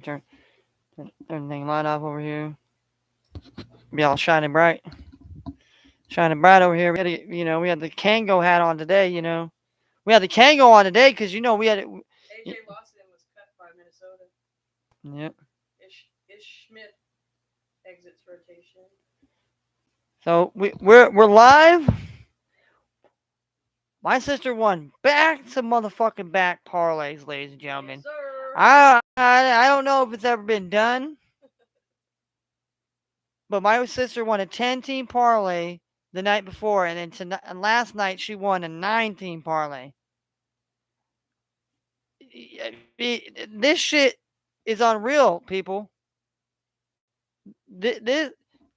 Turn everything light off over here. Be all shining bright. Shining bright over here. We had the Kango hat on today, We had the Kango on today because, we had it. AJ Boston was cut by Minnesota. Yep. Ish Schmidt exits rotation. So we're live. My sister won back to motherfucking back parlays, ladies and gentlemen. Yes, sir. I don't know if it's ever been done, but my sister won a 10-team parlay the night before, and then last night she won a 9-team parlay. This shit is unreal, people. This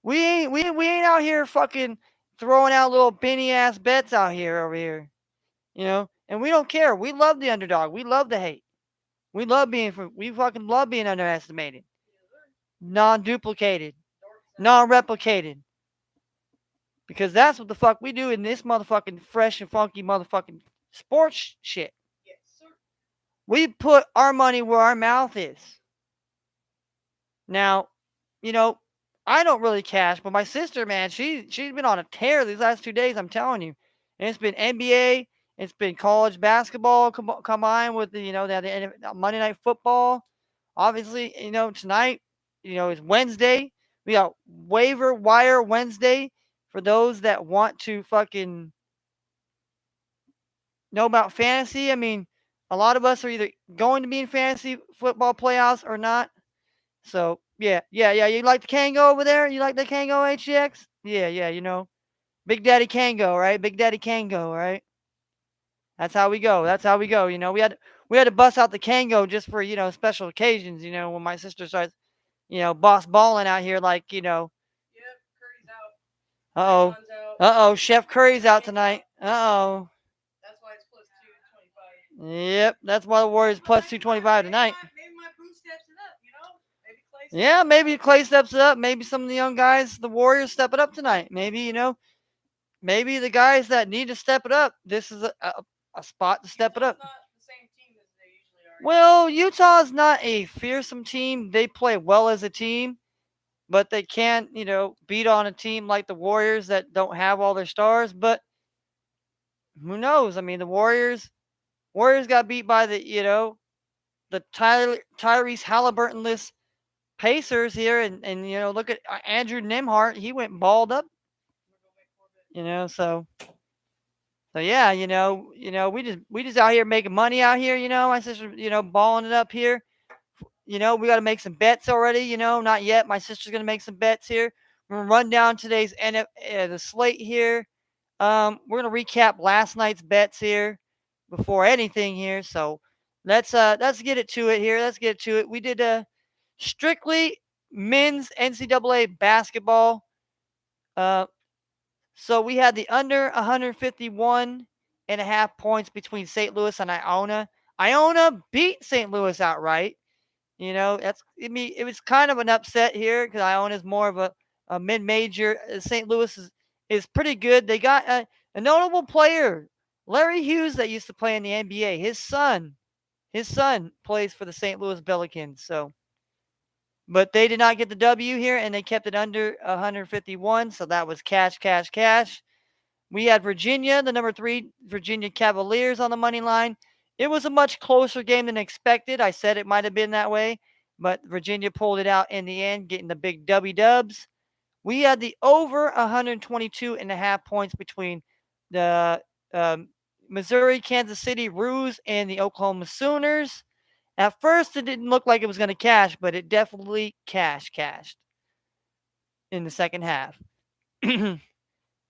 we ain't out here fucking throwing out little penny ass bets out here over here, and we don't care. We love the underdog. We love the hate. We fucking love being underestimated, non-duplicated, non-replicated. Because that's what the fuck we do in this motherfucking fresh and funky motherfucking sports shit. Yes, sir. We put our money where our mouth is. Now, I don't really cash, but my sister, man, she's been on a tear these last 2 days, I'm telling you. And it's been NBA, it's been college basketball combined with the Monday Night Football. Obviously, tonight, is Wednesday. We got wire Wednesday for those that want to fucking know about fantasy. I mean, a lot of us are either going to be in fantasy football playoffs or not. So, yeah. You like the Kango over there? You like the Kango HGX? Yeah. Big Daddy Kango, right? Big Daddy Kango, right? That's how we go. We had to bust out the Kango just for, special occasions, when my sister starts, boss balling out here like, Yep, Curry's out. Uh-oh. Uh-oh, Chef Curry's out tonight. Uh-oh. That's why it's plus 225. Yep, that's why the Warriors plus 225 tonight. Maybe my boo steps it up, Maybe Clay. Yeah, maybe Clay steps it up. Maybe some of the young guys, the Warriors, step it up tonight. Maybe, maybe the guys that need to step it up, this is a spot to step it up. Not the same team as they usually are. Well, Utah's not a fearsome team. They play well as a team, but they can't, beat on a team like the Warriors that don't have all their stars. But who knows? I mean, the Warriors got beat by the Tyrese Halliburton-less Pacers here, and look at Andrew Nembhard. He went balled up. So yeah, we just out here making money out here. My sister, balling it up here. We got to make some bets already. Not yet. My sister's gonna make some bets here. We're gonna run down today's the slate here. We're gonna recap last night's bets here before anything here. So let's get it to it here. Let's get to it. We did strictly men's NCAA basketball. So we had the under 151.5 points between St. Louis and Iona. Iona beat St. Louis outright. It was kind of an upset here because Iona is more of a mid-major. St. Louis is pretty good. They got a notable player, Larry Hughes, that used to play in the NBA. His son plays for the St. Louis Pelicans. But they did not get the W here, and they kept it under 151. So that was cash. We had Virginia, the number 3 Virginia Cavaliers, on the money line. It was a much closer game than expected. I said it might have been that way, but Virginia pulled it out in the end, getting the big dubs. We had the over 122.5 points between the Missouri, Kansas City Roos and the Oklahoma Sooners. At first, it didn't look like it was going to cash, but it definitely cashed in the second half. And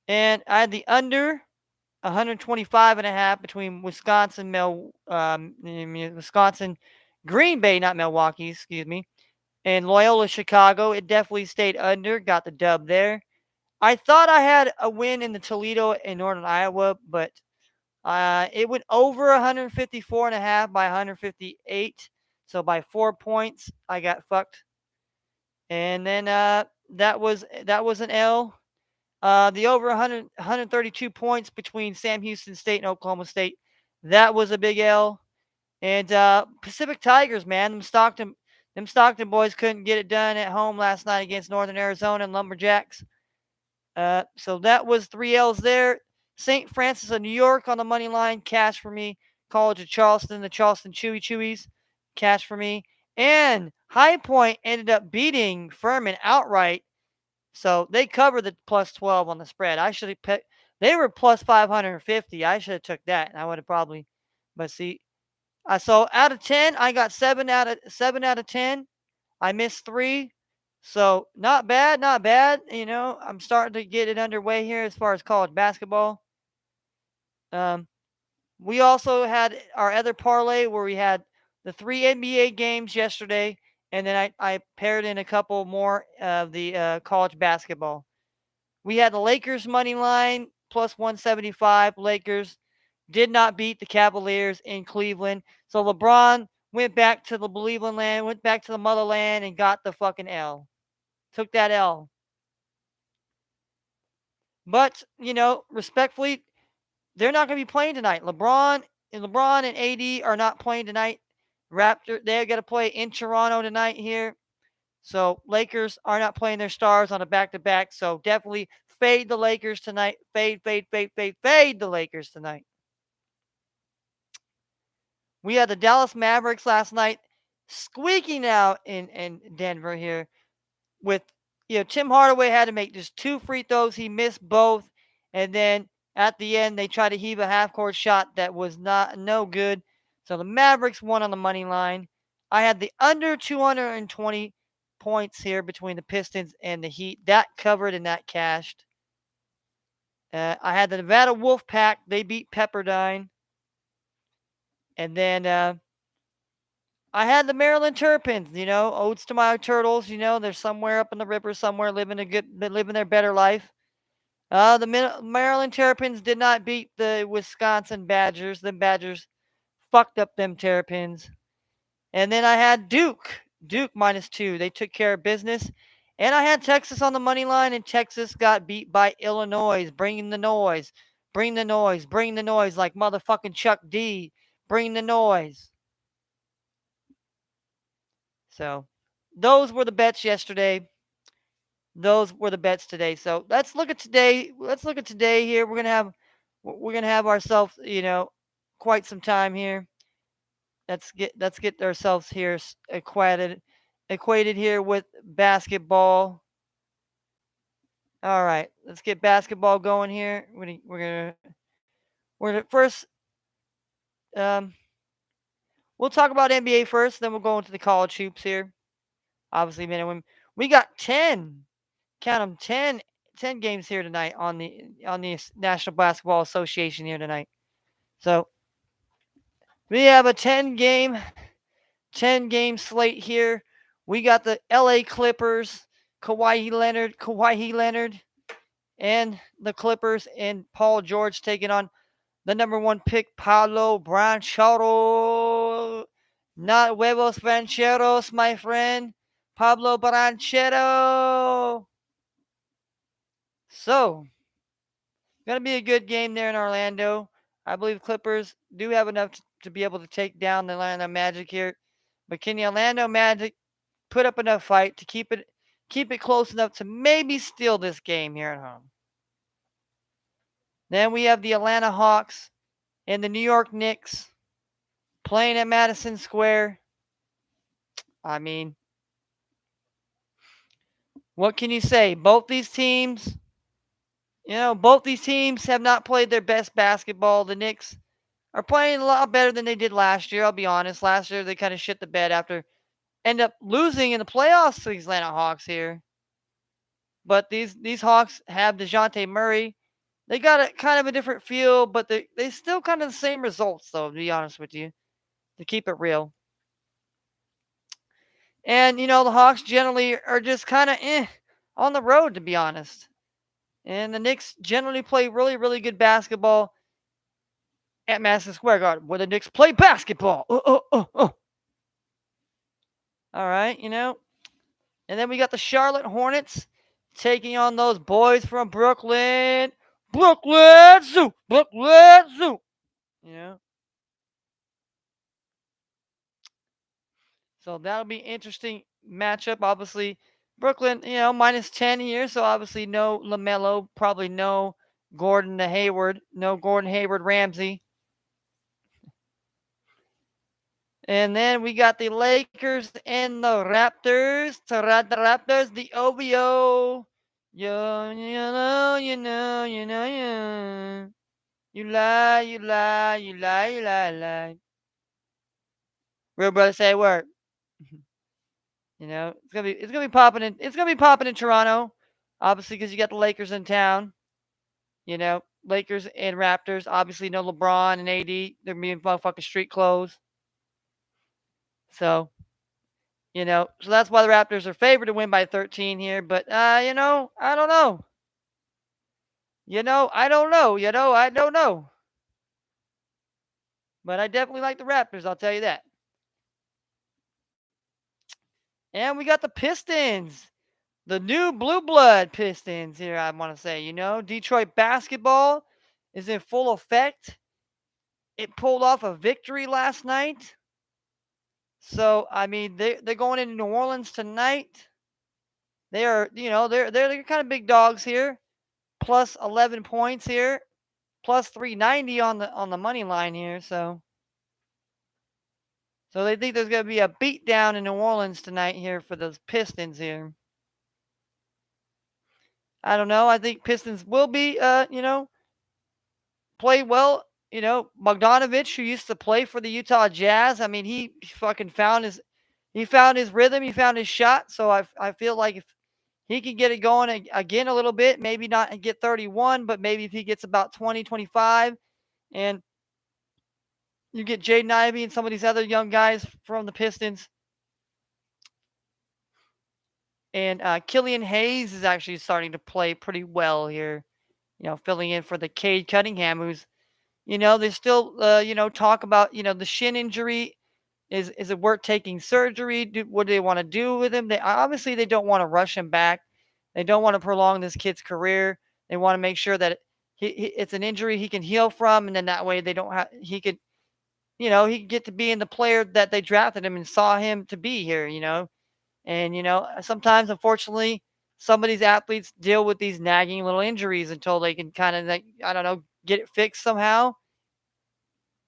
I had the under 125.5 between Wisconsin, Green Bay, not Milwaukee, excuse me, and Loyola Chicago. It definitely stayed under, got the dub there. I thought I had a win in the Toledo and Northern Iowa, but it went over 154.5 by 158. So by 4 points, I got fucked. And then that was an L. The over 132 points between Sam Houston State and Oklahoma State. That was a big L. And Pacific Tigers, man, Them Stockton boys couldn't get it done at home last night against Northern Arizona and Lumberjacks. So that was 3 L's there. St. Francis of New York on the money line, cash for me. College of Charleston, the Charleston Chewies, cash for me. And High Point ended up beating Furman outright. So they covered the plus 12 on the spread. I should have picked. They were plus 550. I should have took that. And I would have probably. But see, so out of 10, I got 7 out of 10. I missed 3. So not bad, not bad. I'm starting to get it underway here as far as college basketball. Um, we also had our other parlay where we had the 3 NBA games yesterday, and then I paired in a couple more of the college basketball. We had the Lakers money line plus 175. Lakers did not beat the Cavaliers in Cleveland. So LeBron went back to the Cleveland land, went back to the motherland, and got the fucking L. Took that L. But, respectfully, they're not going to be playing tonight. LeBron and AD are not playing tonight. They're going to play in Toronto tonight here. So Lakers are not playing their stars on a back-to-back. So definitely fade the Lakers tonight. Fade the Lakers tonight. We had the Dallas Mavericks last night squeaking out in Denver here with, Tim Hardaway had to make just 2 free throws. He missed both. And then at the end, they tried to heave a half-court shot that was no good. So the Mavericks won on the money line. I had the under 220 points here between the Pistons and the Heat. That covered and that cashed. I had the Nevada Wolfpack. They beat Pepperdine. And then I had the Maryland Terrapins, odes to my turtles, they're somewhere up in the river somewhere living their better life. The Maryland Terrapins did not beat the Wisconsin Badgers. The Badgers fucked up them Terrapins. And then I had Duke -2. They took care of business. And I had Texas on the money line, and Texas got beat by Illinois, bringing the noise. Bring the noise. Bring the noise like motherfucking Chuck D. Bring the noise. So those were the bets yesterday. Those were the bets today. So let's look at today. Let's look at today here. We're gonna have ourselves, quite some time here. Let's get ourselves here equated here with basketball. All right, let's get basketball going here. We're gonna first. Um, we'll talk about NBA first, then we'll go into the college hoops here. Obviously, men and women. We got 10. Count them 10 games here tonight on the National Basketball Association here tonight. So we have a 10 game slate here. We got the LA Clippers, Kawhi Leonard, and the Clippers and Paul George taking on the number 1 pick, Pablo Branchero. Not huevos rancheros, my friend. Pablo Branchero. So, going to be a good game there in Orlando. I believe Clippers do have enough to be able to take down the Orlando Magic here. But can the Orlando Magic put up enough fight to keep it close enough to maybe steal this game here at home? Then we have the Atlanta Hawks and the New York Knicks playing at Madison Square. I mean, what can you say? Both these teams have not played their best basketball. The Knicks are playing a lot better than they did last year. I'll be honest. Last year they kind of shit the bed after end up losing in the playoffs to the Atlanta Hawks here. But these Hawks have DeJounte Murray. They got a kind of a different feel, but they still kind of the same results, though, to be honest with you, to keep it real. And, the Hawks generally are just kind of on the road, to be honest. And the Knicks generally play really, really good basketball at Madison Square Garden, where the Knicks play basketball. All right, And then we got the Charlotte Hornets taking on those boys from Brooklyn. Brooklyn Zoo. Brooklyn Zoo. So that'll be interesting matchup. Obviously, Brooklyn, -10 here, so obviously no LaMelo, probably no Gordon to Hayward, no Gordon Hayward Ramsey. And then we got the Lakers and the Raptors. The Raptors, the OVO. You. You lie, you lie, you lie, you lie, lie. Real brother say word. It's gonna be popping in Toronto, obviously because you got the Lakers in town. Lakers and Raptors. Obviously no LeBron and AD. They're being fucking street clothes. So so that's why the Raptors are favored to win by 13 here. But I don't know. I don't know. I don't know. But I definitely like the Raptors. I'll tell you that. And we got the Pistons. The new blue blood Pistons here, I want to say. Detroit basketball is in full effect. It pulled off a victory last night. So, I mean, they're going into New Orleans tonight. They are, they're kind of big dogs here. Plus 11 points here. Plus 390 on the money line here. So they think there's going to be a beatdown in New Orleans tonight here for those Pistons here. I don't know. I think Pistons will be, play well. Bogdanovich, who used to play for the Utah Jazz. I mean, he fucking found his rhythm. He found his shot. So I feel like if he can get it going again a little bit, maybe not get 31, but maybe if he gets about 20, 25, and you get Jaden Ivey and some of these other young guys from the Pistons. And Killian Hayes is actually starting to play pretty well here, filling in for the Cade Cunningham, who's, they still, talk about, the shin injury. Is it worth taking surgery? What do they want to do with him? They don't want to rush him back. They don't want to prolong this kid's career. They want to make sure that it's an injury he can heal from, and then that way they don't have he could, he could get to being the player that they drafted him and saw him to be here. And sometimes, unfortunately, some of these athletes deal with these nagging little injuries until they can kind of, like, I don't know, get it fixed somehow,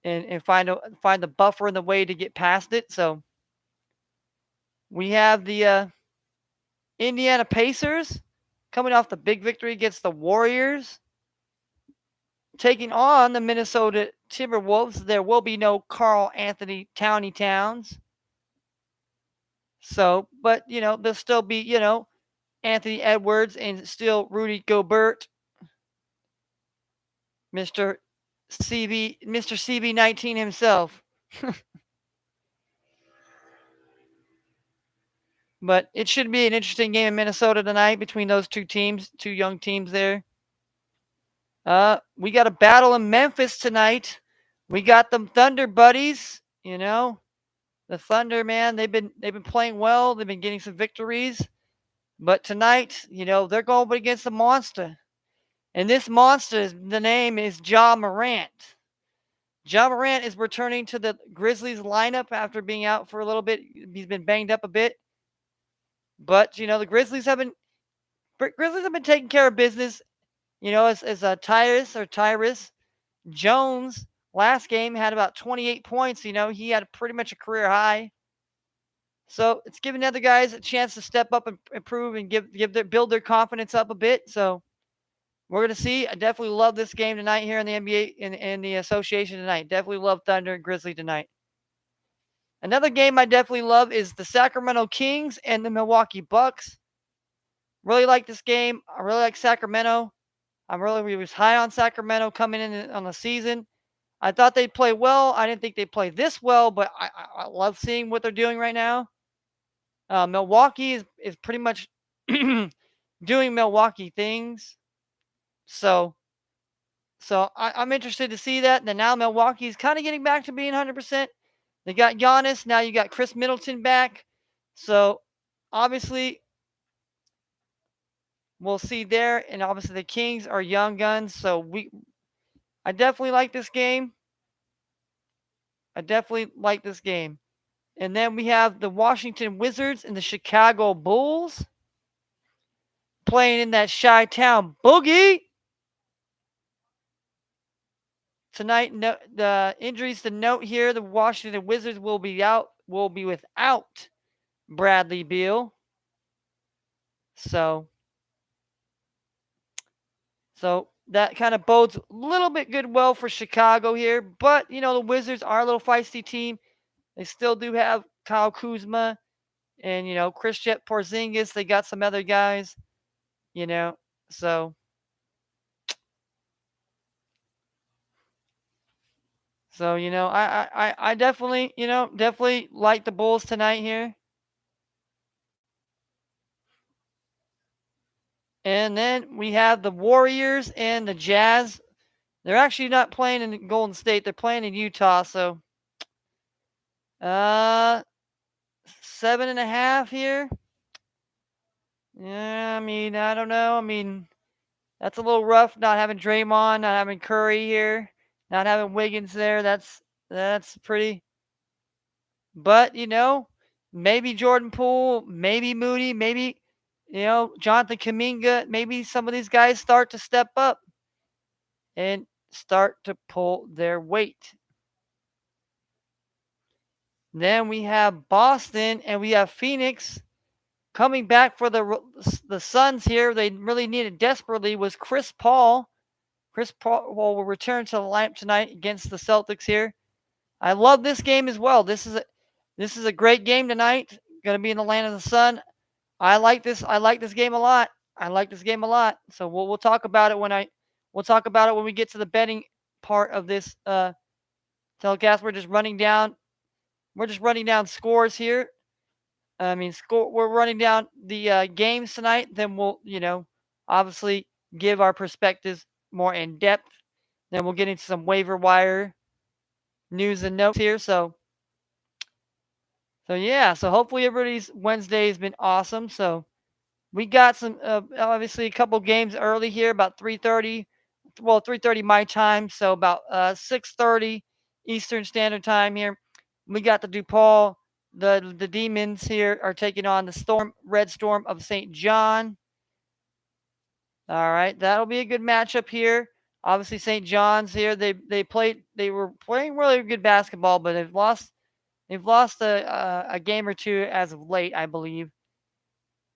and find the buffer and the way to get past it. So we have the Indiana Pacers coming off the big victory against the Warriors, taking on the Minnesota Timberwolves. There will be no Carl Anthony Towns. So, but there'll still be Anthony Edwards and still Rudy Gobert, Mr. CB19 himself. But it should be an interesting game in Minnesota tonight between those two teams, two young teams there. We got a battle in Memphis tonight. We got them Thunder buddies, The Thunder, man, they've been playing well. They've been getting some victories. But tonight, they're going up against a monster. And this monster, the name is Ja Morant. Ja Morant is returning to the Grizzlies lineup after being out for a little bit. He's been banged up a bit. But, the Grizzlies have been taking care of business. As Tyrus Jones last game had about 28 points. He had pretty much a career high. So it's giving other guys a chance to step up and improve and build their confidence up a bit. So we're gonna see. I definitely love this game tonight here in the NBA in the association tonight. Definitely love Thunder and Grizzly tonight. Another game I definitely love is the Sacramento Kings and the Milwaukee Bucks. Really like this game. I really like Sacramento. We was high on Sacramento coming in on the season. I thought they'd play well. I didn't think they'd play this well, but I love seeing what they're doing right now. Milwaukee is pretty much doing Milwaukee things. So I'm interested to see that. And now Milwaukee's kind of getting back to being 100%. They got Giannis. Now you got Chris Middleton back. So obviously we'll see there. And obviously the Kings are young guns. So I definitely like this game. And then we have the Washington Wizards and the Chicago Bulls playing in that Chi-Town Boogie tonight. No, the injuries to note here: the Washington Wizards will be without Bradley Beal. So that kind of bodes a little bit well for Chicago here. But the Wizards are a little feisty team. They still do have Kyle Kuzma and Kristaps Porzingis. They got some other guys. You know, so I definitely definitely like the Bulls tonight here. And then we have the Warriors and the Jazz. They're actually not playing in Golden State. They're playing in Utah. So, 7.5 here. Yeah, I mean, I don't know. I mean, that's a little rough. Not having Draymond, not having Curry here, not having Wiggins there. That's pretty. But maybe Jordan Poole, maybe Moody, maybe Jonathan Kuminga. Maybe some of these guys start to step up and start to pull their weight. Then we have Boston and we have Phoenix coming back for the Suns here. They really needed desperately was Chris Paul. Chris Paul will return to the lineup tonight against the Celtics here. I love this game as well. This is a great game tonight. Going to be in the land of the sun. I like this. I like this game a lot. I like this game a lot. So we'll talk about it when we get to the betting part of this telecast. We're just running down scores here. I mean, we're running down the games tonight. Then we'll, obviously give our perspectives more in depth. Then we'll get into some waiver wire news and notes here. So yeah. So hopefully everybody's Wednesday has been awesome. So we got some, obviously a couple games early here, about 3:30. Well, 3:30 my time. So about 6:30 Eastern Standard Time here. We got the DePaul. The Demons here are taking on the Red Storm of St. John. All right, that'll be a good matchup here. Obviously, St. John's here. They were playing really good basketball, but they've lost a game or two as of late, I believe.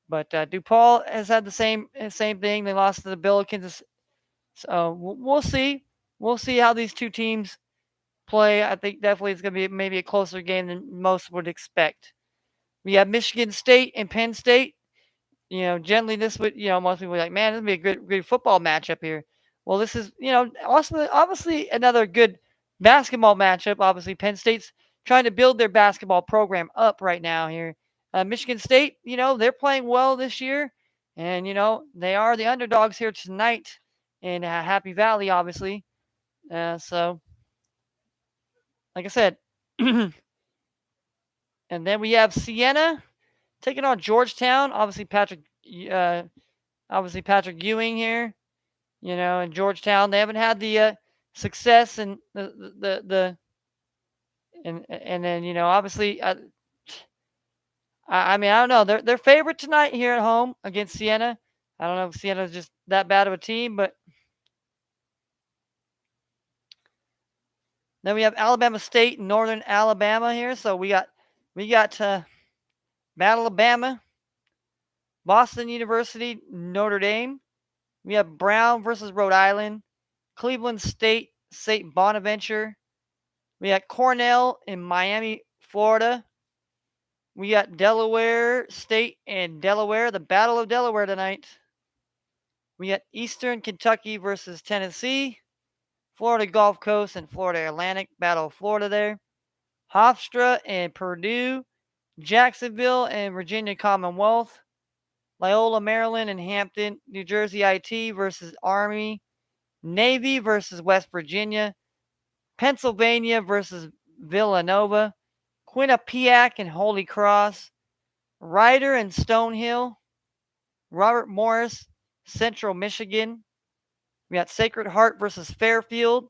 But DePaul has had the same thing. They lost to the Billikens. So we'll see. We'll see how these two teams play. I think definitely it's going to be maybe a closer game than most would expect. We have Michigan State and Penn State. Generally this would, most people are like, man, this would be a good football matchup here. Well, this is, also obviously another good basketball matchup. Obviously, Penn State's trying to build their basketball program up right now here. Michigan State, they're playing well this year, and they are the underdogs here tonight in Happy Valley, obviously. So, like I said, and then we have Siena taking on Georgetown. Obviously, Patrick Ewing here. In Georgetown, they haven't had the success and the and then obviously. I mean, I don't know. They're favorite tonight here at home against Siena. I don't know if Siena's just that bad of a team, but then we have Alabama State and Northern Alabama here. So we got Battle Alabama, Boston University, Notre Dame. We have Brown versus Rhode Island, Cleveland State, St. Bonaventure. We got Cornell in Miami, Florida. We got Delaware State and Delaware, the Battle of Delaware tonight. We got Eastern Kentucky versus Tennessee, Florida Gulf Coast and Florida Atlantic, Battle of Florida there. Hofstra and Purdue, Jacksonville and Virginia Commonwealth, Loyola Maryland and Hampton, New Jersey IT versus Army, Navy versus West Virginia, Pennsylvania versus Villanova, Quinnipiac and Holy Cross, Ryder and Stonehill, Robert Morris, Central Michigan. We got Sacred Heart versus Fairfield.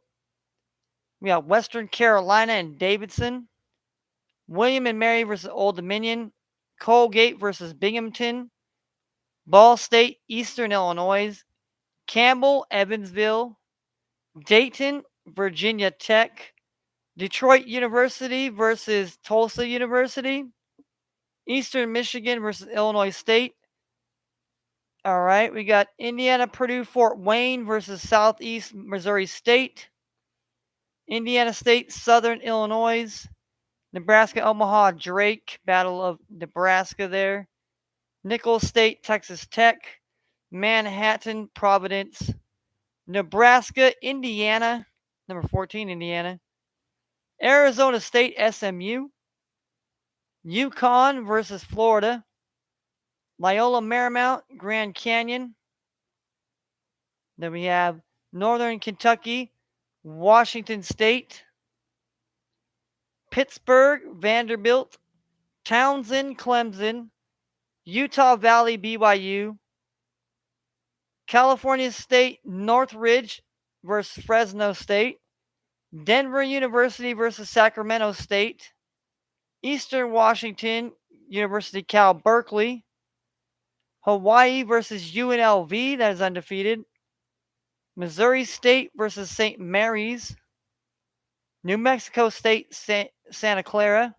We got Western Carolina and Davidson, William and Mary versus Old Dominion, Colgate versus Binghamton, Ball State, Eastern Illinois, Campbell, Evansville, Dayton, Virginia Tech, Detroit University versus Tulsa University, Eastern Michigan versus Illinois State. All right, we got Indiana, Purdue, Fort Wayne versus Southeast Missouri State, Indiana State, Southern Illinois, Nebraska, Omaha, Drake, Battle of Nebraska there, Nicholls State, Texas Tech, Manhattan, Providence, Nebraska, Indiana, number 14, Indiana, Arizona State, SMU, Yukon versus Florida, Loyola Marymount, Grand Canyon. Then we have Northern Kentucky, Washington State, Pittsburgh, Vanderbilt, Townsend, Clemson, Utah Valley, BYU, California State, Northridge versus Fresno State, Denver University versus Sacramento State, Eastern Washington University, Cal Berkeley, Hawaii versus UNLV, that is undefeated, Missouri State versus St. Mary's, New Mexico State, Santa Clara,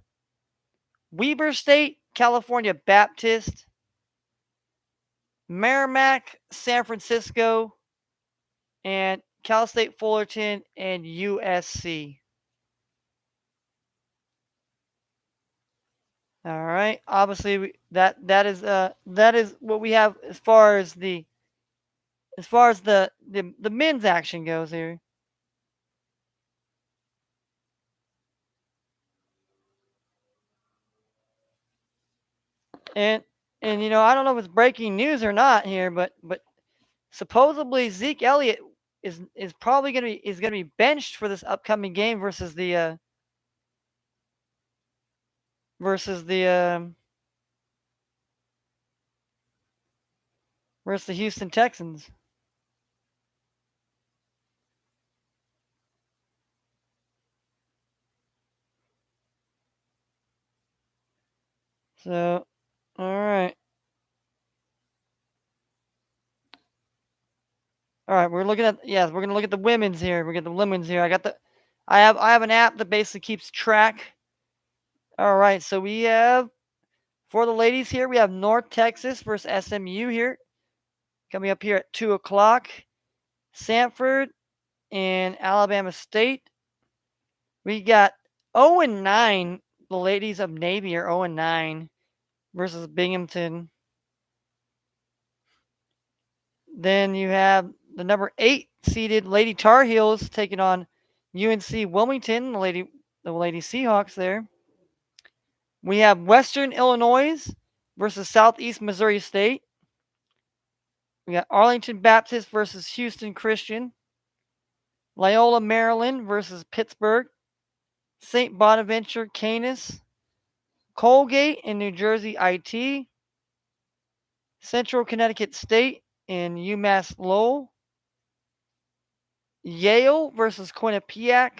Weber State, California Baptist, Merrimack, San Francisco, and Cal State Fullerton and USC. All right. Obviously, that is what we have as far as the men's action goes here. And I don't know if it's breaking news or not here, but supposedly Zeke Elliott is probably gonna be benched for this upcoming game versus the Houston Texans. So, all right. All right, we're looking at we're gonna look at the women's here. We get the women's here. I have an app that basically keeps track. All right, so we have for the ladies here, we have North Texas versus SMU here, coming up here at 2:00. Sanford and Alabama State. We got 0-9. The ladies of Navy are 0-9 versus Binghamton. Then you have the number 8 seeded Lady Tar Heels taking on UNC Wilmington, the Lady Seahawks there. We have Western Illinois versus Southeast Missouri State. We got Arlington Baptist versus Houston Christian. Loyola Maryland versus Pittsburgh. St. Bonaventure Canis. Colgate in New Jersey IT. Central Connecticut State and UMass Lowell. Yale versus Quinnipiac.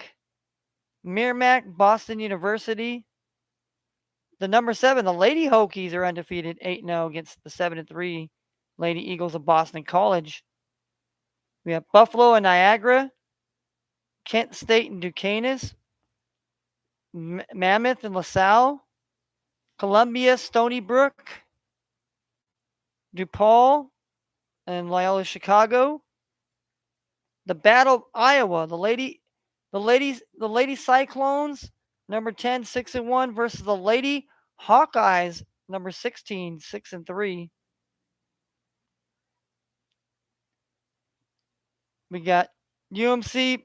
Merrimack, Boston University. The number 7, the Lady Hokies are undefeated, 8-0 against the 7-3 Lady Eagles of Boston College. We have Buffalo and Niagara. Kent State and Duquesne. Mammoth and LaSalle. Columbia, Stony Brook. DePaul and Loyola Chicago. The Battle of Iowa, the Lady Cyclones, number 10, 6-1 versus the Lady Hawkeyes, number 16, 6-3. We got UMC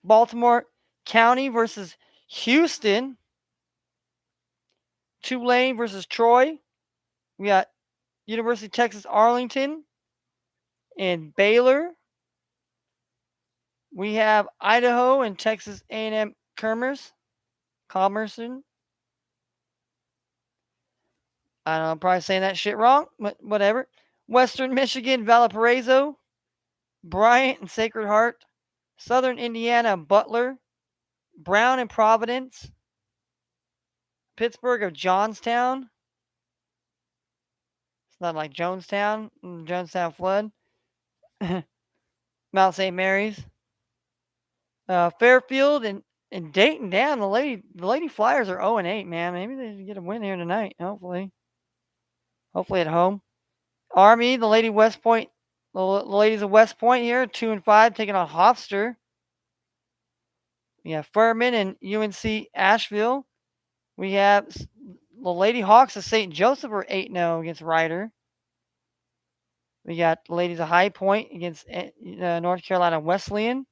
Baltimore County versus Houston. Tulane versus Troy. We got University of Texas Arlington and Baylor. We have Idaho and Texas A&M Commerson. I don't know, I'm probably saying that shit wrong, but whatever. Western Michigan, Valparaiso. Bryant and Sacred Heart. Southern Indiana, Butler. Brown and Providence. Pittsburgh of Johnstown. It's not like Jonestown, Jonestown Flood. Mount St. Mary's. Fairfield and Dayton. Damn, the Lady Flyers are 0-8, man. Maybe they get a win here tonight. Hopefully at home. Army, the Lady West Point, the ladies of West Point here, 2-5, taking on Hofstra. We have Furman and UNC Asheville. We have the Lady Hawks of St. Joseph are 8-0 against Ryder. We got the ladies of High Point against North Carolina Wesleyan.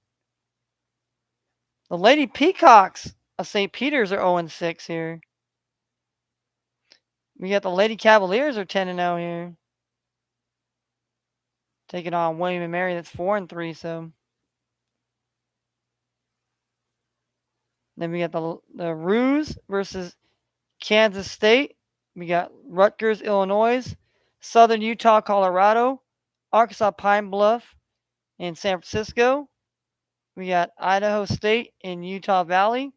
The Lady Peacocks of St. Peter's are 0-6 here. We got the Lady Cavaliers are 10-0 here. Taking on William and Mary, that's 4-3. So then we got the Roos versus Kansas State. We got Rutgers, Illinois, Southern Utah, Colorado, Arkansas Pine Bluff, and San Francisco. We got Idaho State and Utah Valley.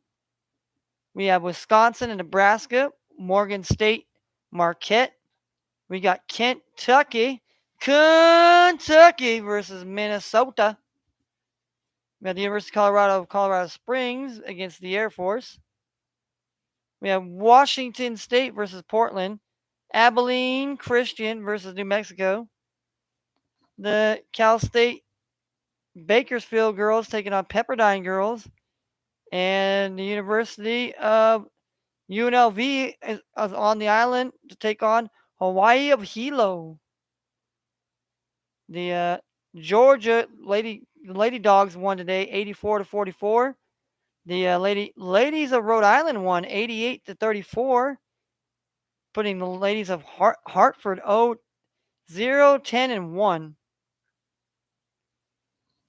We have Wisconsin and Nebraska, Morgan State, Marquette. We got Kentucky versus Minnesota. We have the University of Colorado Springs against the Air Force. We have Washington State versus Portland. Abilene Christian versus New Mexico. The Cal State Bakersfield girls taking on Pepperdine girls. And the University of UNLV is on the island to take on Hawaii of Hilo. The Georgia Lady Dogs won today, 84-44. The ladies of Rhode Island won 88-34, putting the ladies of Hartford 0-10-1.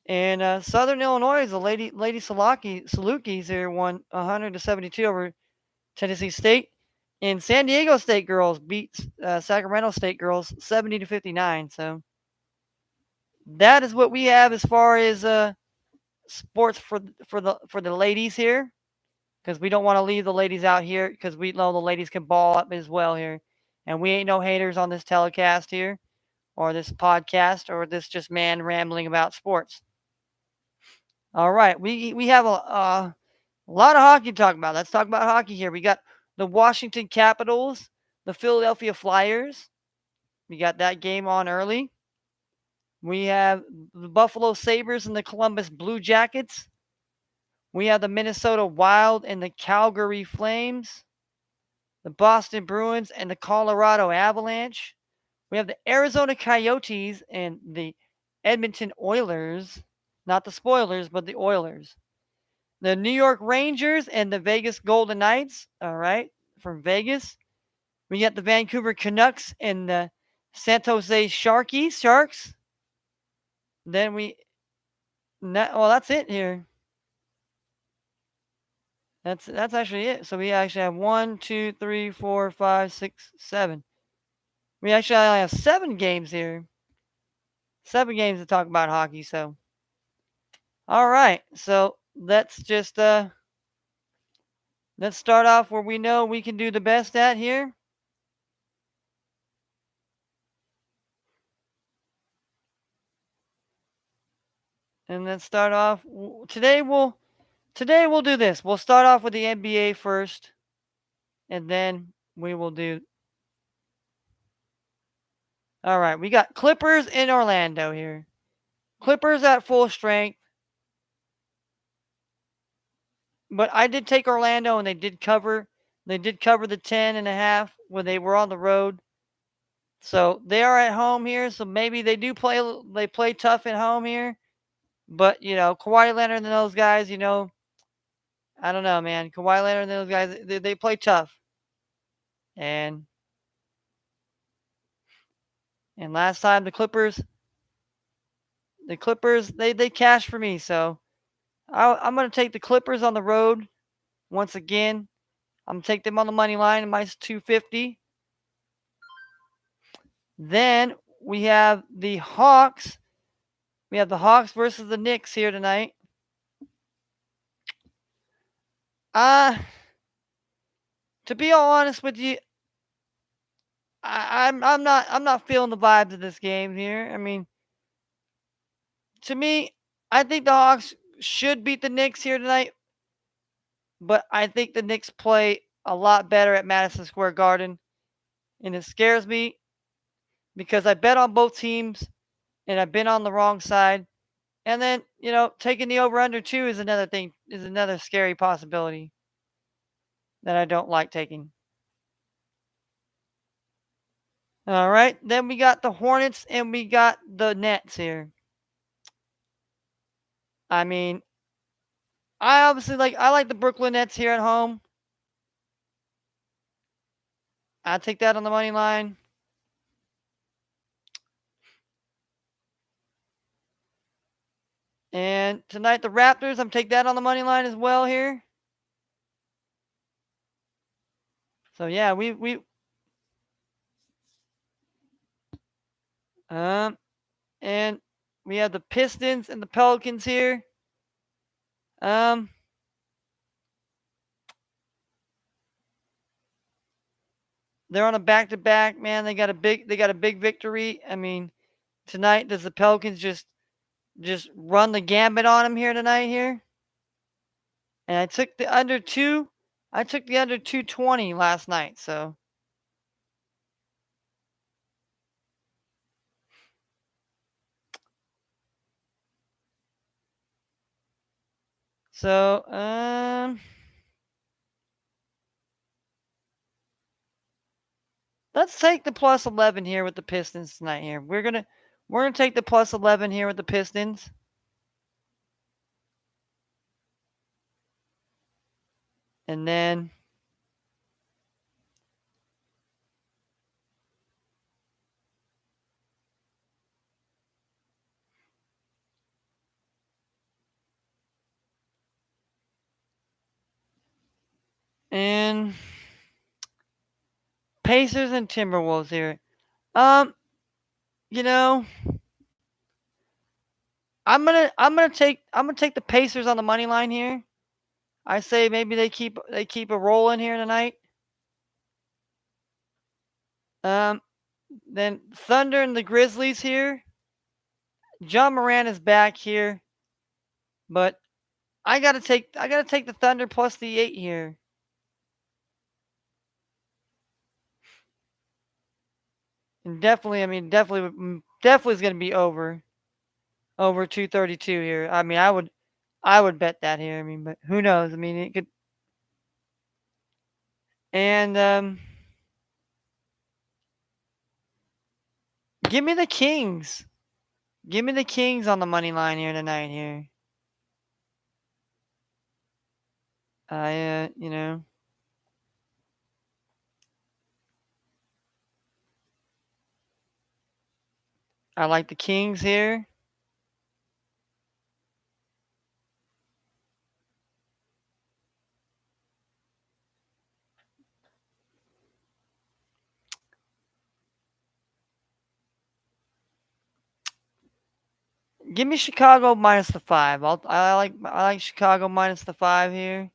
And Southern Illinois, the Lady Salukis here won 100-72 over Tennessee State. And San Diego State girls beat Sacramento State girls 70-59. So that is what we have as far as sports for the ladies here, because we don't want to leave the ladies out here, because we know the ladies can ball up as well here, and we ain't no haters on this telecast here, or this podcast, or this just man rambling about sports. All right, we have a lot of hockey to talk about. Let's talk about hockey here. We got the Washington Capitals, the Philadelphia Flyers. We got that game on early. We have the Buffalo Sabres and the Columbus Blue Jackets. We have the Minnesota Wild and the Calgary Flames. The Boston Bruins and the Colorado Avalanche. We have the Arizona Coyotes and the Edmonton Oilers. Not the spoilers, but the Oilers. The New York Rangers and the Vegas Golden Knights. All right, from Vegas. We got the Vancouver Canucks and the San Jose Sharks. Then that's it here. That's actually it. So we actually have 1, 2, 3, 4, 5, 6, 7. We actually only have 7 games here. 7 games to talk about hockey. So, all right. So let's just let's start off where we know we can do the best at here. And let's start off today. We'll do this. We'll start off with the NBA first, and then we will do. All right, we got Clippers in Orlando here. Clippers at full strength, but I did take Orlando, and they did cover. They did cover the 10.5 when they were on the road. So they are at home here. So maybe they do play. They play tough at home here. But Kawhi Leonard and those guys, I don't know, man. Kawhi Leonard and those guys, they play tough. And last time the Clippers, they cashed for me. So I'm going to take the Clippers on the road once again. I'm going to take them on the money line, minus 250. Then we have the Hawks. We have the Hawks versus the Knicks here tonight. to be all honest with you, I'm not feeling the vibes of this game here. I mean, to me, I think the Hawks should beat the Knicks here tonight, but I think the Knicks play a lot better at Madison Square Garden, and it scares me because I bet on both teams and I've been on the wrong side. And then, taking the over under 2 is another thing, is another scary possibility that I don't like taking. All right, then we got the Hornets and we got the Nets here. I mean, I like the Brooklyn Nets here at home. I take that on the money line. And tonight the Raptors, I'm take that on the money line as well here. So yeah, we um and we have the Pistons and the Pelicans here. Um they're on a back-to-back, man. They got a big victory. I mean, tonight does the Pelicans just run the gambit on them here tonight here? And I took the under 2. I took the under 220 last night, so let's take the plus 11 here with the Pistons tonight here. We're gonna take the plus 11 here with the Pistons. And then and Pacers and Timberwolves here. Um, you know, I'm gonna take the Pacers on the money line here. I say maybe they keep a rolling here tonight. Um, then Thunder and the Grizzlies here. John Moran is back here, but I gotta take the Thunder plus the 8 here. And definitely, I mean, definitely is gonna be over 232 here. I mean, I would bet that here. I mean, but who knows? I mean, it could. And give me the Kings. Give me the Kings on the money line here tonight. Here, I I like the Kings here. Give me Chicago minus the 5. I like Chicago minus the 5 here.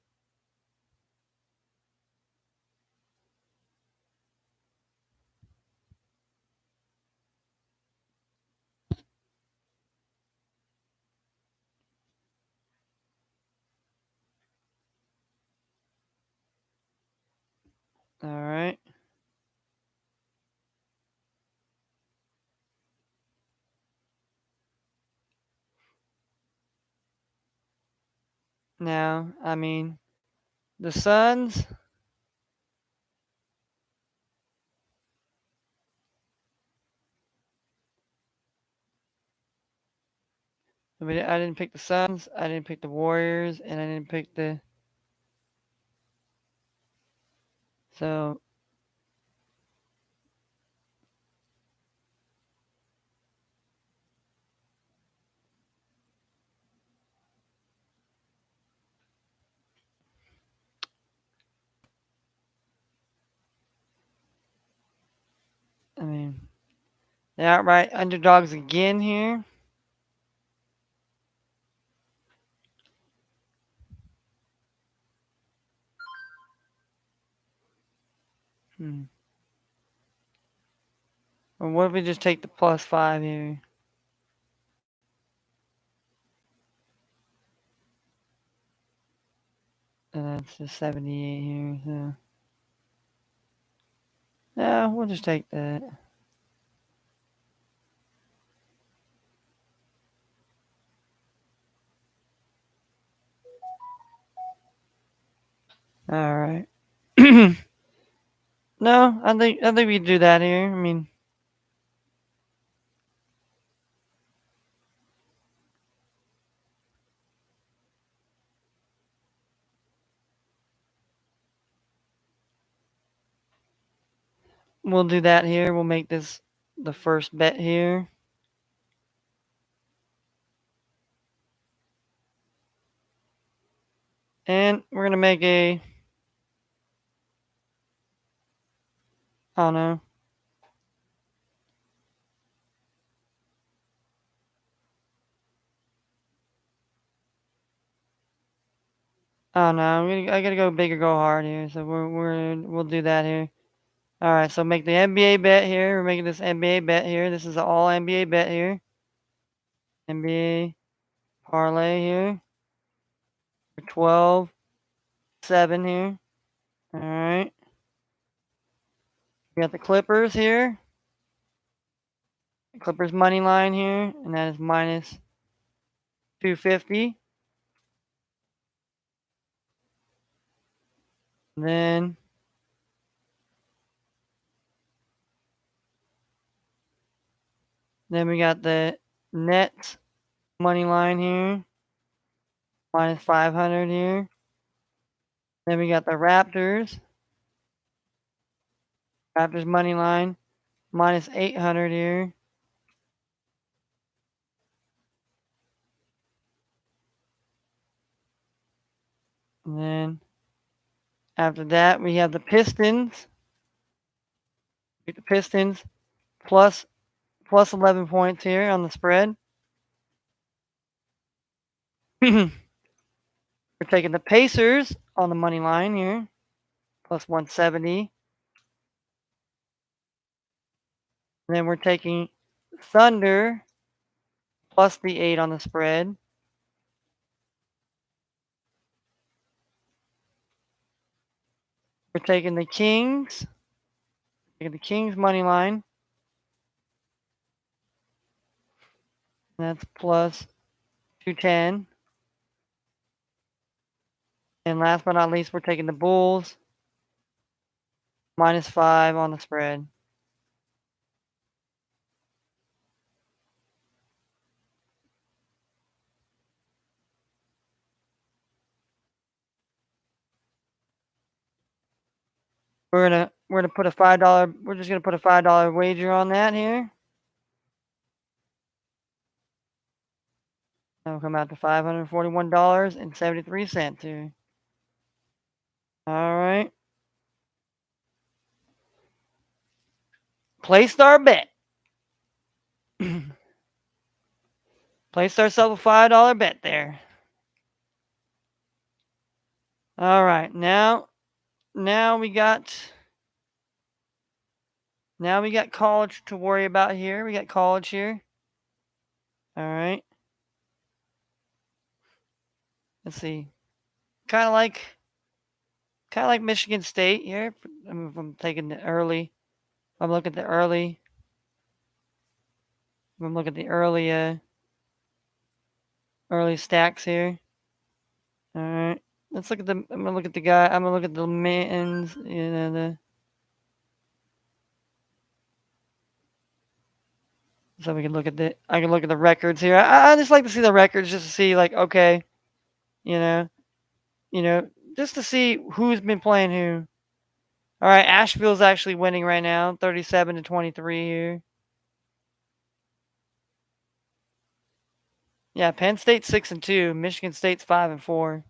All right. Now, I mean, the Suns. I didn't pick the Suns. I didn't pick the Warriors, and I didn't pick the. So, I mean, the outright underdogs again here. Or what if we just take the +5 here? And that's the 78 here. So. Yeah, we'll just take that. All right. No, I think we do that here. I mean, we'll do that here. We'll make this the first bet here. And we're going to make a, I don't know. I don't know. I gotta go big or go hard here. So we'll do that here. All right. So make the NBA bet here. We're making this NBA bet here. This is an all NBA bet here. NBA parlay here. For 12-7 here. All right. We got the Clippers here. Clippers money line here, and that is minus 250. Then we got the Nets money line here, minus 500 here. Then we got the Raptors money line, minus 800 here. And then after that, we have the Pistons. The Pistons plus 11 points here on the spread. We're taking the Pacers on the money line here, plus 170. And then we're taking Thunder plus the 8 on the spread. We're taking the Kings. Taking the Kings money line. And that's plus 210. And last but not least, we're taking the Bulls minus 5 on the spread. We're gonna put a $5. We're just gonna put a $5 wager on that here. That'll come out to $541.73 here. All right. Placed our bet. Placed ourselves a $5 bet there. All right. Now we got college to worry about here. We got college here. All right. Let's see. Kind of like Michigan State here. If I'm taking the early. I'm looking at the early. I'm looking at the early stacks here. All right. Let's look at the. I'm gonna look at the guy. I'm gonna look at the men's. So we can look at the. I can look at the records here. I just like to see the records just to see like okay, you know, just to see who's been playing who. All right, Asheville's actually winning right now, 37-23 here. Yeah, Penn State's 6-2, Michigan State's 5-4.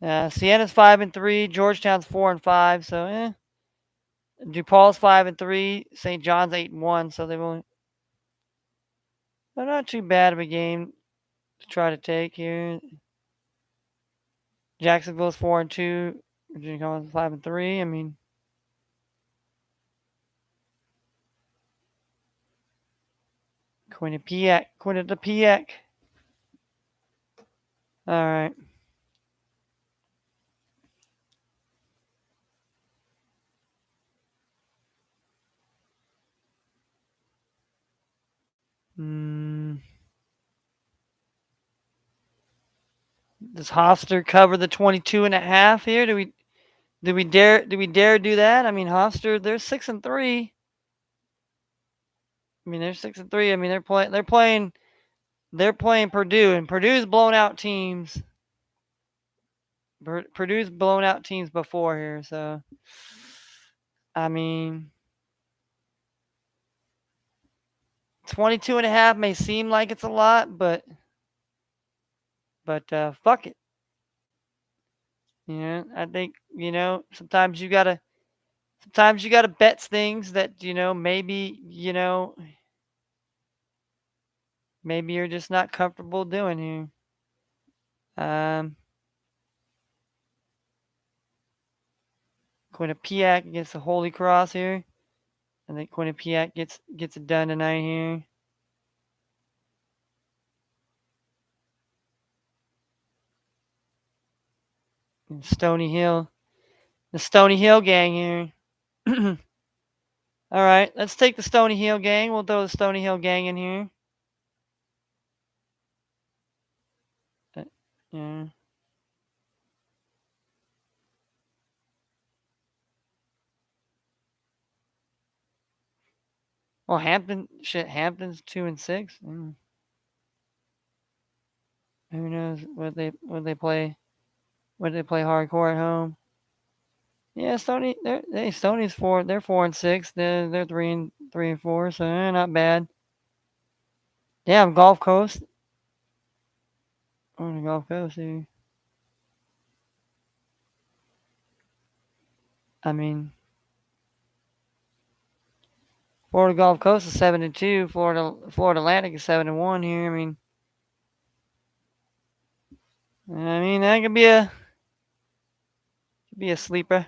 Sienna's 5-3, Georgetown's 4-5. So DePaul's 5-3, St. John's 8-1. So they're not too bad of a game to try to take here. Jacksonville's 4-2, Virginia College 5-3. I mean, Quinnipiac. All right. Mm, does Hofstra cover the 22.5 here? Do we dare do that? I mean, Hofstra, they're 6-3. I mean, they're 6-3. I mean, they're playing Purdue, and Purdue's blown out teams. Purdue's blown out teams before here, so I mean, 22.5 may seem like it's a lot, but fuck it. I think sometimes you gotta bet things that maybe you're just not comfortable doing here. Quinnipiac against the Holy Cross here. I think Quinnipiac gets it done tonight here. And Stony Hill, the Stony Hill gang here. All right, let's take the Stony Hill gang. We'll throw the Stony Hill gang in here. Yeah. Well, Hampton's 2-6. Who knows what they play? What they play hardcore at home? Yeah, Stony's 4. They're 4-6. They're 3-4. So not bad. Damn, Gulf Coast. On the Gulf Coast here. I mean, Florida Gulf Coast is 7-2. Florida Atlantic is 7-1 here. I mean that could be a sleeper.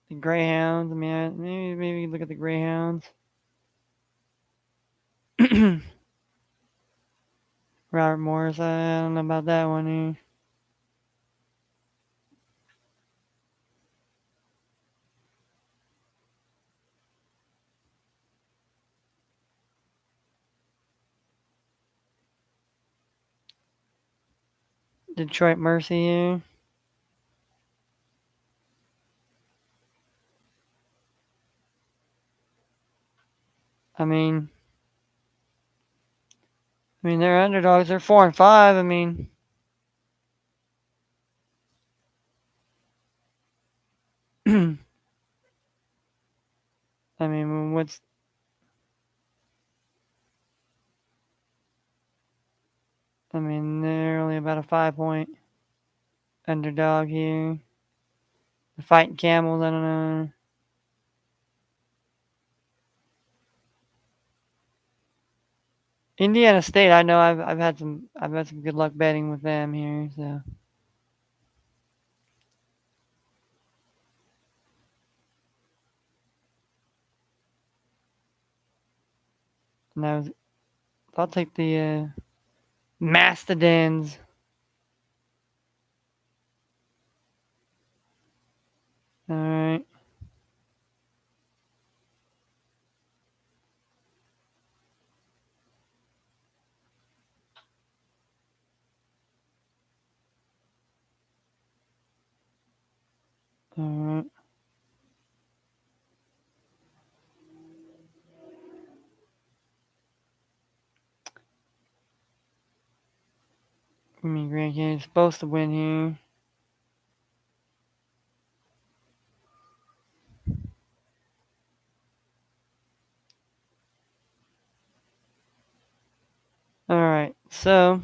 The Greyhounds. I mean, maybe look at the Greyhounds. Robert Morris. I don't know about that one here. Detroit Mercy here. I mean, they're underdogs. They're 4-5. I mean, I mean, what's? I mean, they're only about a 5-point underdog here. The Fighting Camels. I don't know. Indiana State. I know. I've had some good luck betting with them here. So. And I'll take the Mastodons. All right. All right. I mean, Grand Canyon's supposed to win here. All right. So.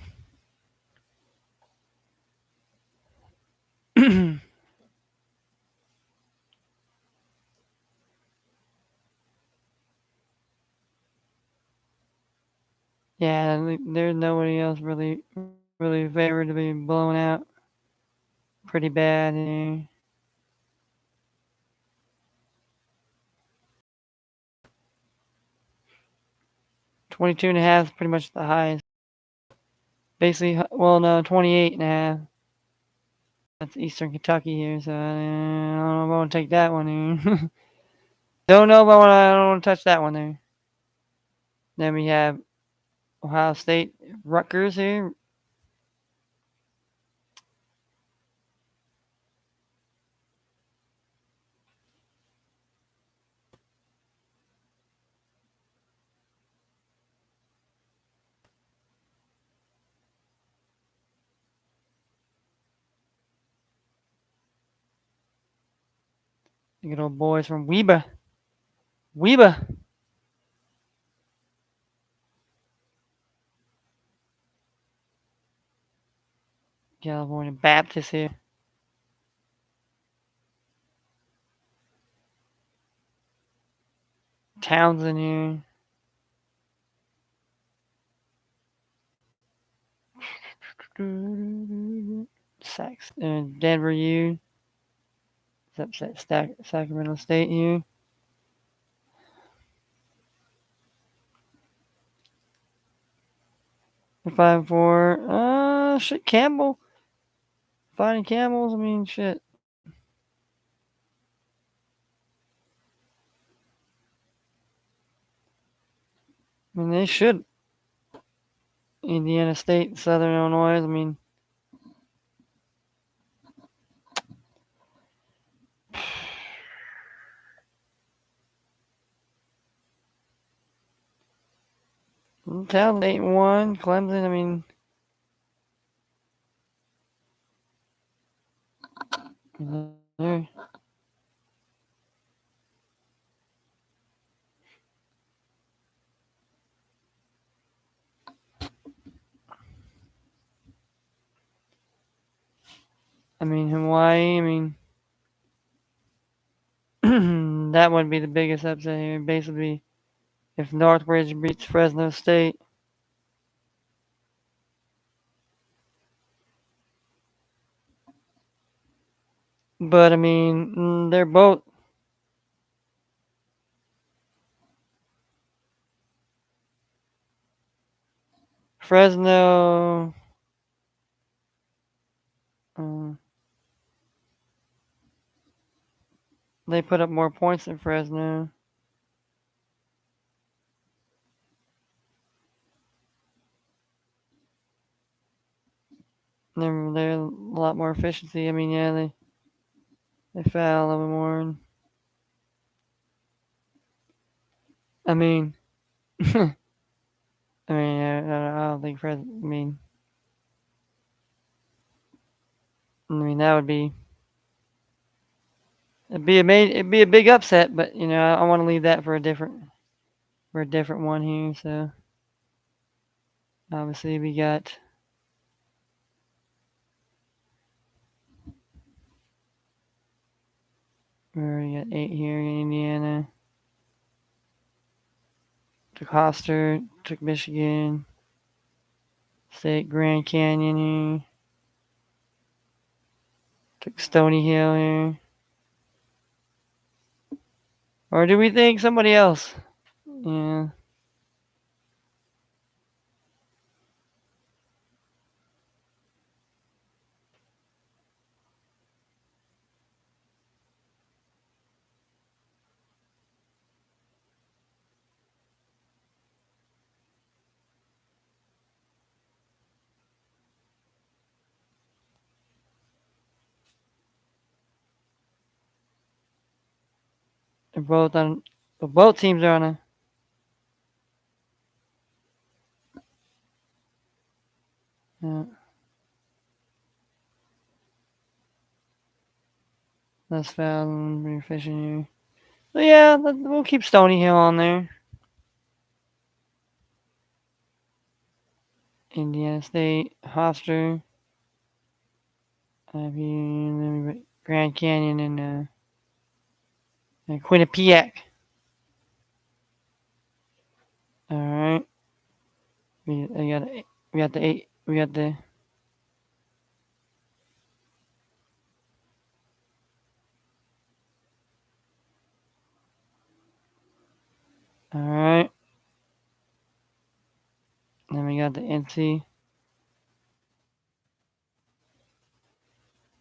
Yeah, there's nobody else really favored to be blown out pretty bad here. 22.5 is pretty much the highest. Basically, well, no, 28.5. That's Eastern Kentucky here, so I don't know if I want to take that one here. Don't know if I don't want to touch that one there. Then we have Ohio State, Rutgers here. The good old boys from Weber. Weber. California Baptist here. Townsend here. Denver U. It's upset Sacramento State here. We're 5-4. Shit, Campbell. Fighting Camels. I mean, shit. I mean, they should. Indiana State, Southern Illinois. I mean, Townsend 8-1. Clemson. I mean, there. I mean, Hawaii. I mean, that would be the biggest upset here. Basically, if Northridge beats Fresno State. But I mean, they're both Fresno. Uh, they put up more points than Fresno. They're a lot more efficiency. I mean, yeah, they foul a little bit more. I mean, I I don't think Fresno. I mean that would be it'd be a big upset, but I want to leave that for a different one here. So obviously we got we already got 8 here in Indiana. Took Hoster, took Michigan State, Grand Canyon here, took Stony Hill here. Or do we think somebody else? Yeah. They're both on. Both teams are on a. Yeah. That's foul and pretty efficient here. So yeah, we'll keep Stony Hill on there. Indiana State, Hofstra, Grand Canyon, and Quinnipiac. All right. We got the 8. We got the. All right. got the NC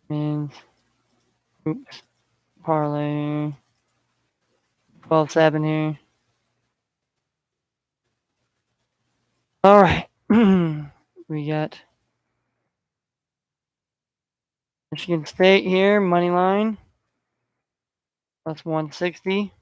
men's oops parlay 12-7 here. All right, we got Michigan State here money line plus 160.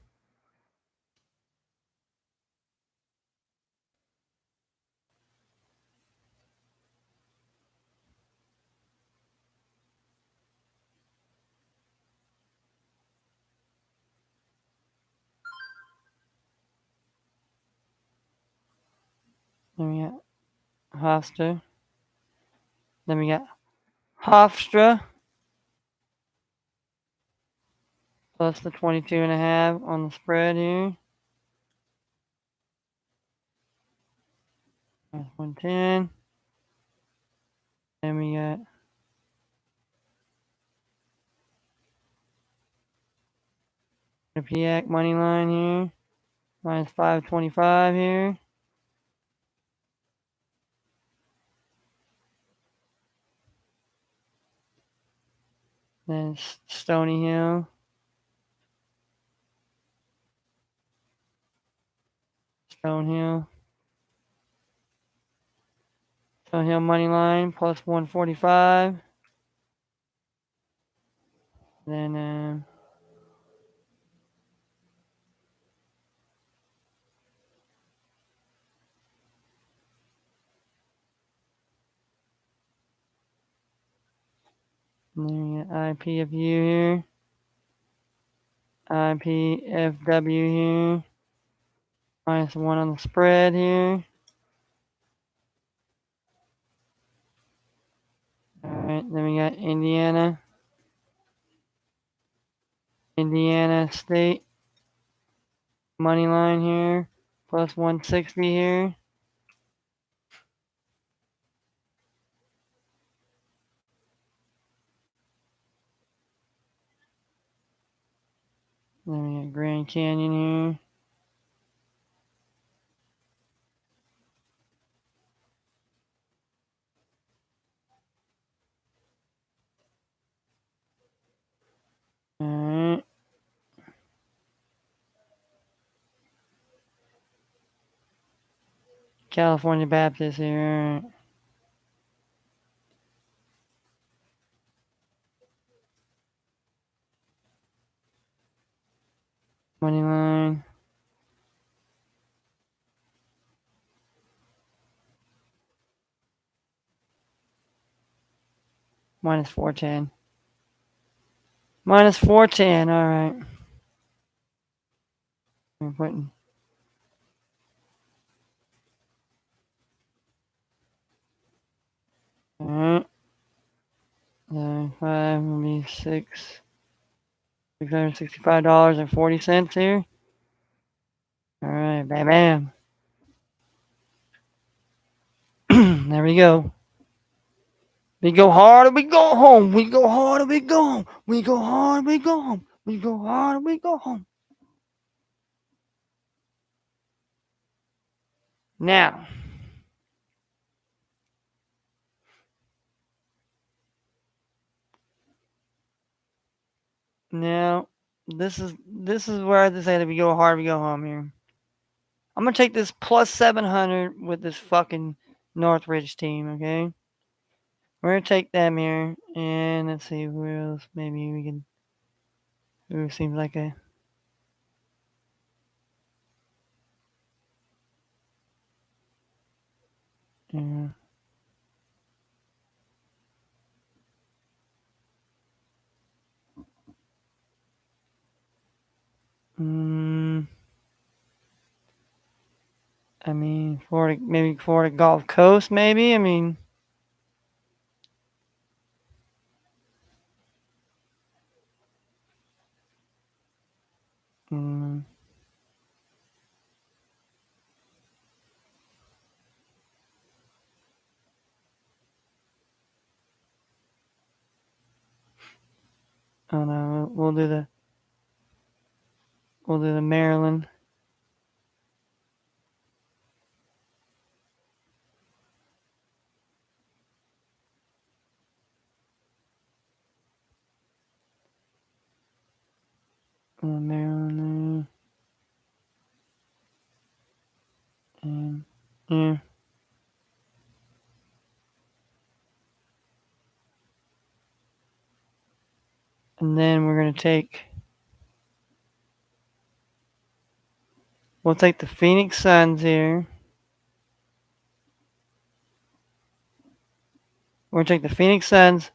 Then we got Hofstra. Then we got Hofstra plus the 22.5 on the spread here. That's 110. Then we got the Piac money line here. Minus 525 here. Then Stony Hill. Stonehill. Stonehill money line plus 145. Then we got IPFU here. IPFW here. Minus 1 on the spread here. Alright, then we got Indiana. Indiana State money line here. Plus 160 here. Then we got Grand Canyon here. Alright. California Baptist here. Money line. Minus 410. Minus 410, alright. We're putting alright. 5 will be $665.40 here. Alright, bam bam. There we go. We go hard or we go home. We go hard or we go home. We go hard or we go home. We go hard or we go home. Now, this is where I say that we go hard, we go home here. I'm gonna take this plus 700 with this fucking Northridge team, okay? We're gonna take them here, and let's see who else. Maybe we can. Who seems like a. Yeah. I mean, maybe Florida Gulf Coast, maybe. I mean. Oh no, we'll do the Maryland. Maryland. And yeah. And then we're gonna take. We'll take the Phoenix Suns here. We're gonna take the Phoenix Suns.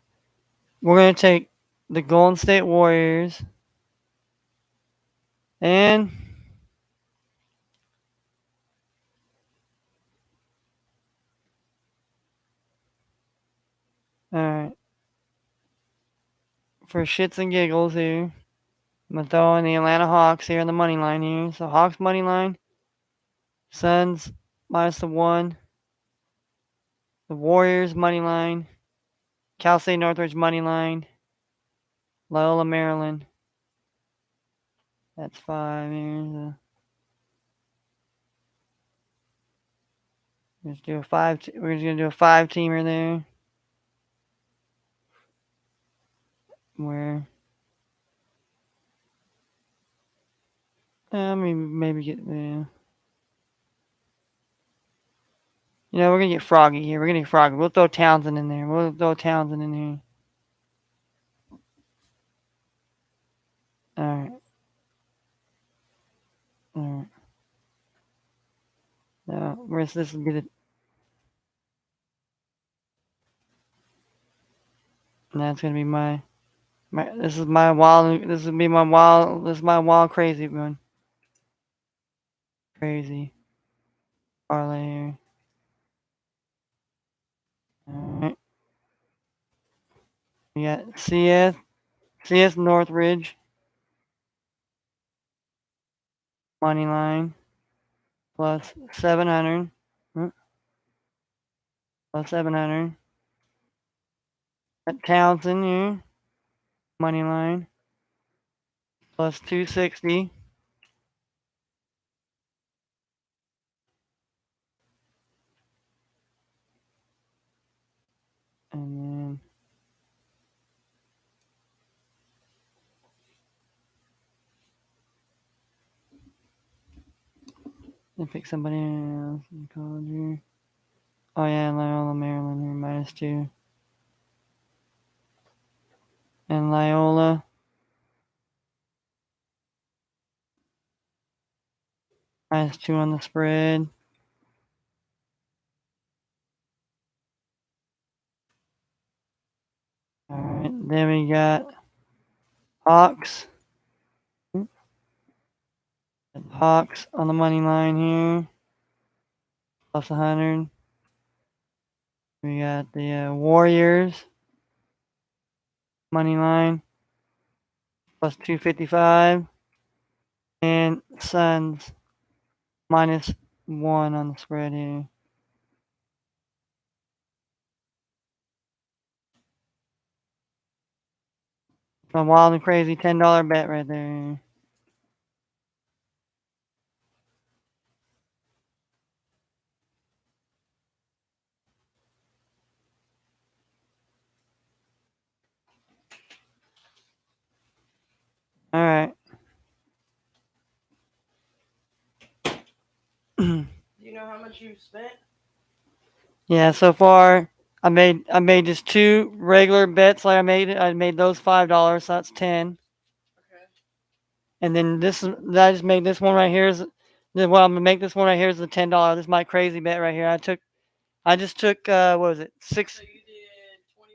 We're gonna take the Golden State Warriors. And alright. For shits and giggles here. I'm gonna throw in the Atlanta Hawks here on the money line here. So Hawks money line. Suns minus the 1. The Warriors money line. Cal State Northridge money line. Loyola Maryland. That's 5 here. Let's do a 5. We're just gonna do a 5-teamer there. Where I mean maybe get we're gonna get froggy here. We're gonna get froggy. We'll throw Townsend in there. We'll throw Townsend in here. Alright. Alright. Now, this will be the. And that's gonna be my. This is my wild. This will be my wild. This is my wild crazy one. Crazy. Parlay here. Alright. We got CS Northridge. Money line. Plus 700. Plus 700. Got Townsend here. Money line. Plus 260. And then. Let me pick somebody else in college here. Oh yeah, Loyola Maryland here, minus 2. And Loyola. Minus 2 on the spread. Alright, then we got Hawks. Hawks on the money line here. Plus 100. We got the Warriors. Money line. Plus 255. And Suns. Minus 1 on the spread here. A wild and crazy $10 bet right there. Alright. Do you know how much you spent? Yeah, so far I made just 2 regular bets. Like I made those $5, so that's 10. Okay. And then I just made this one right here. Well, I'm gonna make this one right here is the $10. This is my crazy bet right here. I just took what was it? 6. So you did $20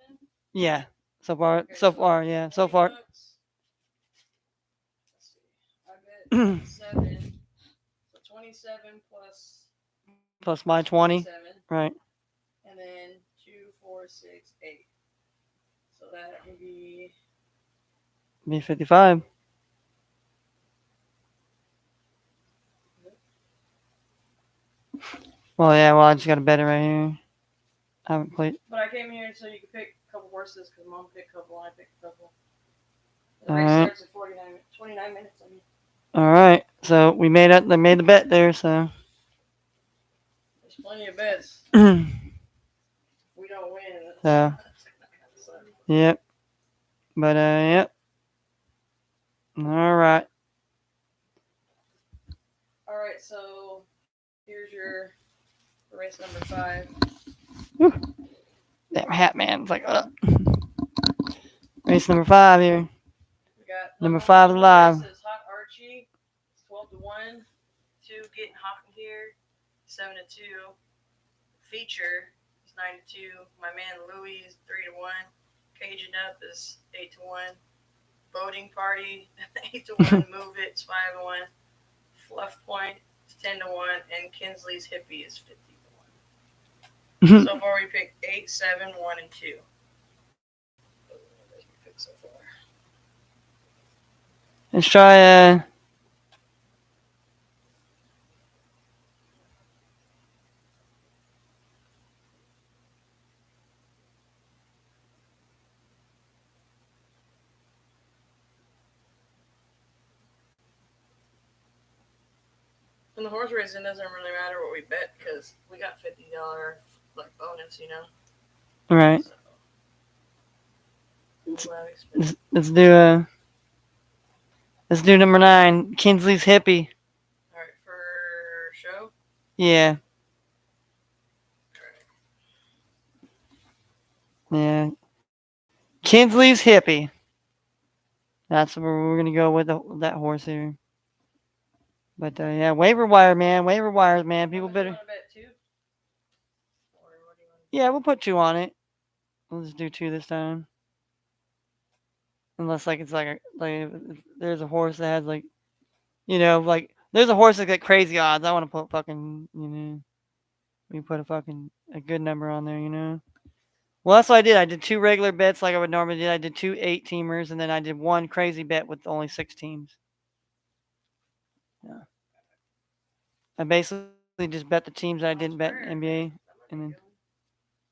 then? Yeah. So Okay, so far, yeah. So far. $20. Let's see. I bet 7. So 27 Plus my 20. 7. Right. And then 2, 4, 6, 8. So that would be Be 55. Well, yeah. Well, I just got to bet it right here. I haven't played. But I came here so you could pick a couple horses because Mom picked a couple and I picked a couple. The All race right. starts at 29 minutes. I mean, All right. So we made it. They made the bet there. So. there's plenty of bets. So. We don't win. Yep. But yep. All right. All right, so here's your race number 5. Whew. Damn hat man. It's like, race number 5 here. We got Number number 5 1 on the alive. list is Hot Archie. It's 12-1. 2 Getting Hot in Here. 7-2. Feature is 9-2. My man Louis is 3-1. Caging Up is 8-1. Boating Party 8-1. Move It is 5-1. Fluff Point is 10-1, and Kinsley's Hippie is 50-1. So far, we picked 8, 7, 1, and 2. Those are the numbers we picked so far. Let's try In the horse racing, it doesn't really matter what we bet because we got $50 like bonus, you know. right. So Let's do number 9. Kinsley's Hippie. All right, for show. Yeah. All right. Yeah. Kinsley's Hippie. That's where we're gonna go with that horse here. But yeah, waiver wire, man. Waiver wires, man. People better. You want to bet 2? Or what do you want? Yeah, we'll put 2 on it. We'll just do 2 this time. Unless like it's like if there's a horse that has like, like there's a horse that got crazy odds. I want to put fucking, we put a good number on there. Well, that's what I did. I did 2 regular bets like I would normally do. I did 2 8-teamers, and then I did 1 crazy bet with only 6 teams. Yeah. I basically just bet the teams that I didn't bet in NBA, and then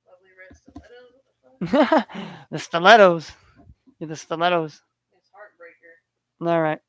Lovely red stilettos. What the fuck? the stilettos. Yeah, the stilettos. It's Heartbreaker. All right.